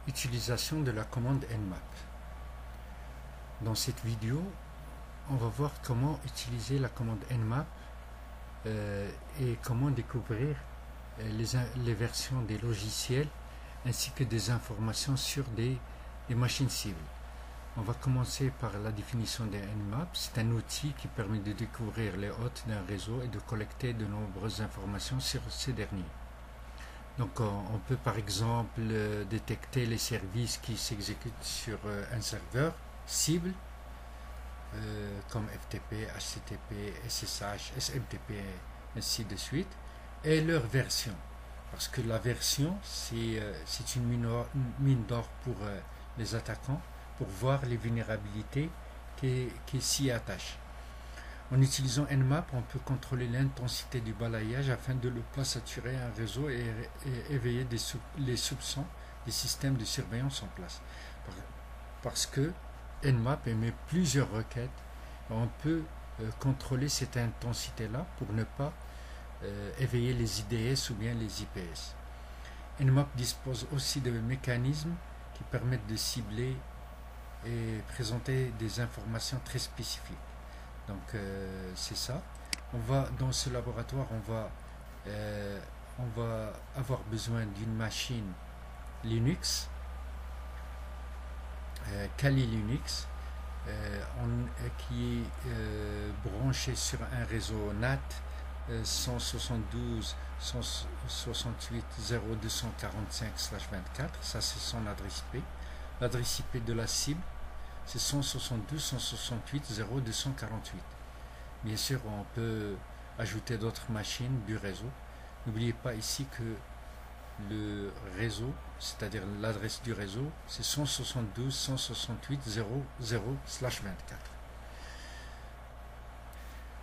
Utilisation de la commande nmap. Dans cette vidéo, on va voir comment utiliser la commande nmap et comment découvrir les versions des logiciels ainsi que des informations sur des machines cibles. On va commencer par la définition des nmap. C'est un outil qui permet de découvrir les hôtes d'un réseau et de collecter de nombreuses informations sur ces derniers. Donc on peut par exemple détecter les services qui s'exécutent sur un serveur cible comme FTP, HTTP, SSH, SMTP, ainsi de suite, et leur version. Parce que la version, c'est une mine d'or pour les attaquants, pour voir les vulnérabilités qui s'y attachent. En utilisant nmap, on peut contrôler l'intensité du balayage afin de ne pas saturer un réseau et éveiller les soupçons des systèmes de surveillance en place. Parce que nmap émet plusieurs requêtes, on peut contrôler cette intensité-là pour ne pas éveiller les IDS ou bien les IPS. nmap dispose aussi de mécanismes qui permettent de cibler et présenter des informations très spécifiques. Donc c'est ça. Dans ce laboratoire, on va avoir besoin d'une machine Linux, Kali Linux, qui est branchée sur un réseau NAT 172.168.0.245/24. Ça c'est son adresse IP. L'adresse IP de la cible, c'est 172.168.0.248. Bien sûr, on peut ajouter d'autres machines du réseau. N'oubliez pas ici que le réseau, c'est-à-dire l'adresse du réseau, c'est 172.168.0.0/24.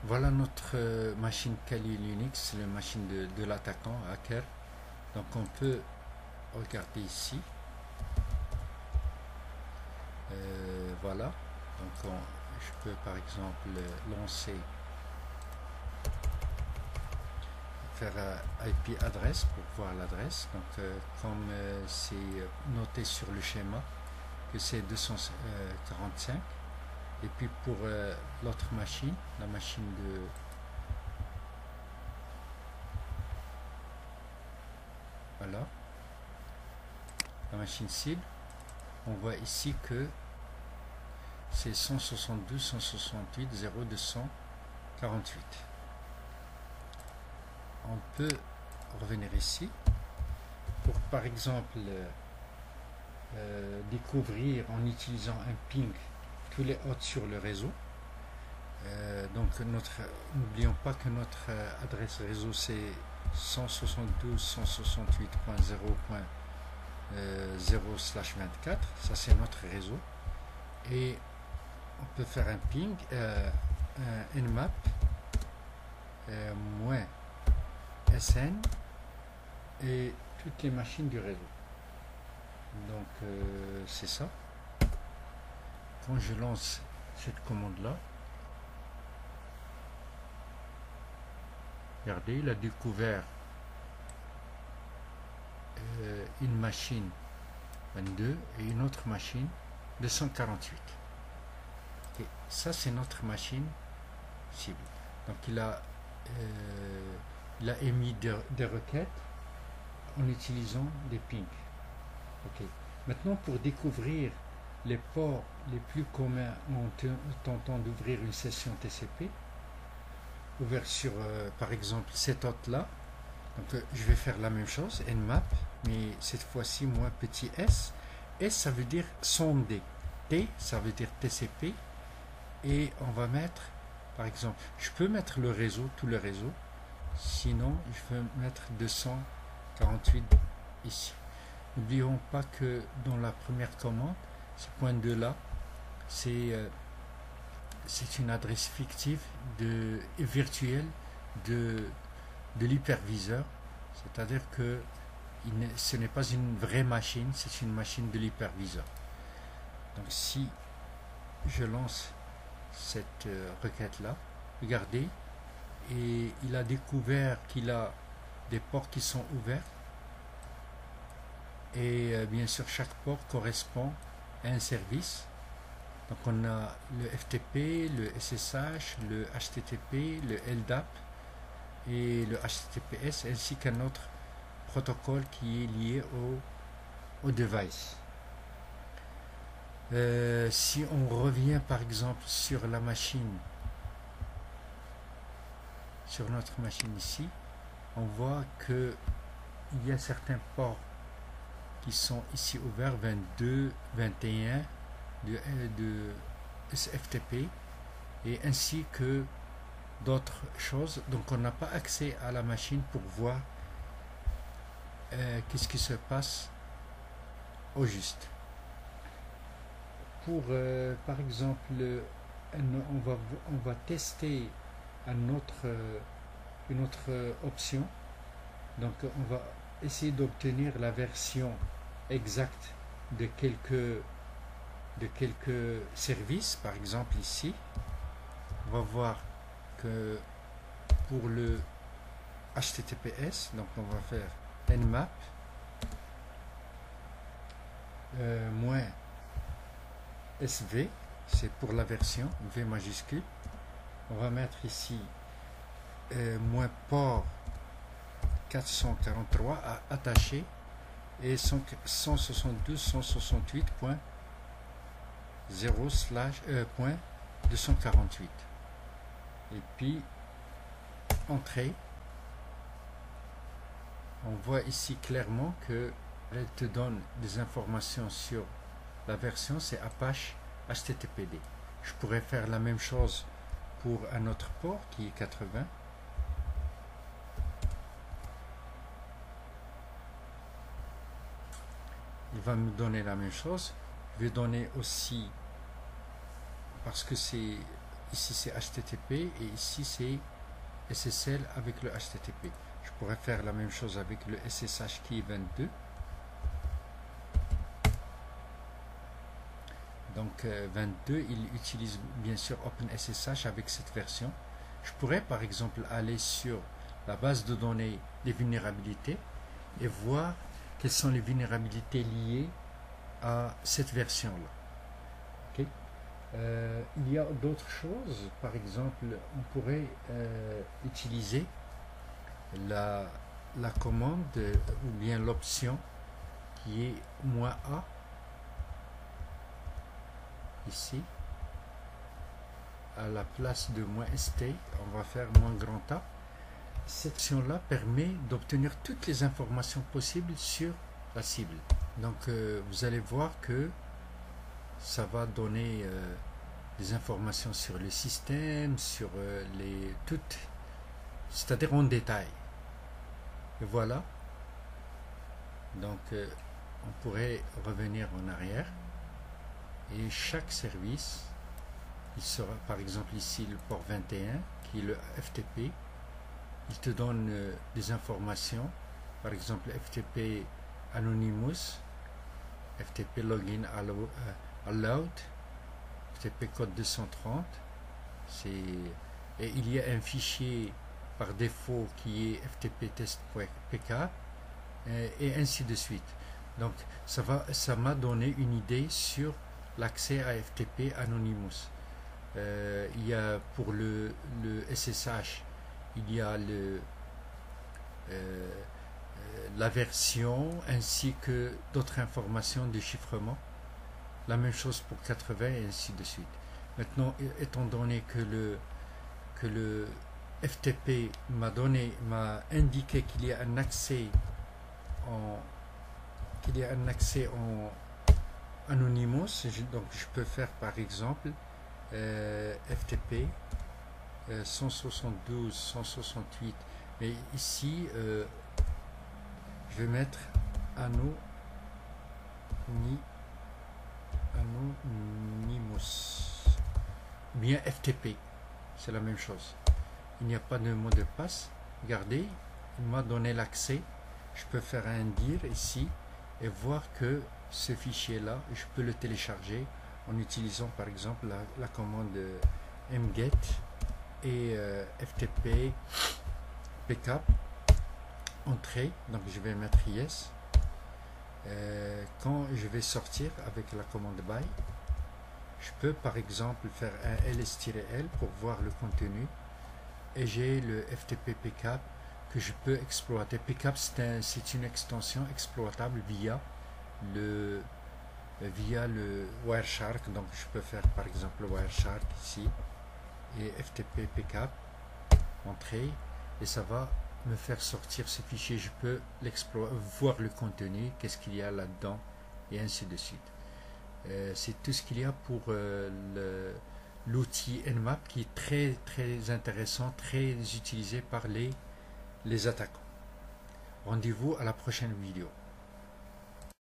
Voilà notre machine Kali Linux, la machine de l'attaquant hacker. Donc on peut regarder ici. Voilà, donc je peux par exemple lancer, faire IP adresse pour voir l'adresse. Donc comme c'est noté sur le schéma que c'est 245, et puis pour l'autre machine, la machine de voilà, la machine cible, on voit ici que c'est 172.168.0.248. On peut revenir ici pour par exemple découvrir en utilisant un ping tous les hôtes sur le réseau. Donc n'oublions pas que notre adresse réseau c'est 172.168.0.0/24. Ça c'est notre réseau. Et on peut faire un ping, un nmap moins sn et toutes les machines du réseau. Donc c'est ça. Quand je lance cette commande là, regardez, il a découvert une machine 22 et une autre machine 248. Et ça c'est notre machine cible. Donc il a émis des requêtes en utilisant des pings. Ok. Maintenant pour découvrir les ports les plus communs en tentant d'ouvrir une session TCP ouvert sur par exemple cet hôte là, donc je vais faire la même chose, nmap, mais cette fois-ci moins petit s. S ça veut dire sonder, T ça veut dire TCP, et on va mettre par exemple, je peux mettre le réseau, tout le réseau, sinon je peux mettre 248 ici. N'oublions pas que dans la première commande, ce point 2 là, c'est une adresse fictive virtuelle de l'hyperviseur, c'est-à-dire que ce n'est pas une vraie machine, c'est une machine de l'hyperviseur. Donc si je lance cette requête là, regardez, et il a découvert qu'il a des ports qui sont ouverts. et bien sûr chaque port correspond à un service. Donc on a le FTP, le SSH, le HTTP, le LDAP et le HTTPS, ainsi qu'un autre protocole qui est lié au device. Si on revient par exemple sur la machine, sur notre machine ici, on voit que il y a certains ports qui sont ici ouverts, 22, 21 de SFTP, et ainsi que d'autres choses. Donc on n'a pas accès à la machine pour voir qu'est-ce qui se passe au juste. Pour par exemple, on va tester une autre option. Donc on va essayer d'obtenir la version exacte de quelques services. Par exemple ici, on va voir que pour le HTTPS, donc on va faire nmap moins SV, c'est pour la version V majuscule. On va mettre ici moins port 443 à attacher et 172.0/.248, et puis entrée. On voit ici clairement que elle te donne des informations sur la version, c'est Apache HTTPD. Je pourrais faire la même chose pour un autre port qui est 80. Il va me donner la même chose. Je vais donner aussi, parce que c'est ici c'est HTTP et ici c'est SSL avec le HTTP. Je pourrais faire la même chose avec le SSH qui est 22. Donc 22, il utilise bien sûr OpenSSH avec cette version. Je pourrais par exemple aller sur la base de données des vulnérabilités et voir quelles sont les vulnérabilités liées à cette version-là. Okay. Il y a d'autres choses. Par exemple, on pourrait utiliser la commande ou bien l'option qui est -A ici. À la place de -ST, on va faire -A. Cette option-là permet d'obtenir toutes les informations possibles sur la cible. Donc vous allez voir que ça va donner des informations sur le système, sur toutes, c'est-à-dire en détail. Et voilà. Donc on pourrait revenir en arrière et chaque service, il sera par exemple ici le port 21 qui est le FTP. Il te donne des informations, par exemple FTP Anonymous, FTP Login Allowed, FTP code 230, et il y a un fichier par défaut qui est FTP test.pk, et ainsi de suite. Donc ça m'a donné une idée sur l'accès à FTP Anonymous. Il y a pour le SSH, il y a la version ainsi que d'autres informations de chiffrement. La même chose pour 80 et ainsi de suite. Maintenant, étant donné que le FTP m'a indiqué qu'il y a un accès en Anonymous, donc je peux faire par exemple FTP 172.168, mais ici je vais mettre Anonymous, bien FTP, c'est la même chose. Il n'y a pas de mot de passe. Regardez, il m'a donné l'accès. Je peux faire un dir ici et voir que ce fichier là, je peux le télécharger en utilisant par exemple la commande mget et ftp pcap entrée. Donc je vais mettre yes. quand je vais sortir avec la commande by, je peux par exemple faire un ls-l pour voir le contenu, et j'ai le FTP pcap que je peux exploiter. Pcap, c'est une extension exploitable via le Wireshark. Donc je peux faire par exemple le Wireshark ici et FTP pcap, entrée, et ça va me faire sortir ce fichier. Je peux voir le contenu, qu'est-ce qu'il y a là-dedans, et ainsi de suite. C'est tout ce qu'il y a pour l'outil Nmap, qui est très très intéressant, très utilisé par les attaquants. Rendez-vous à la prochaine vidéo.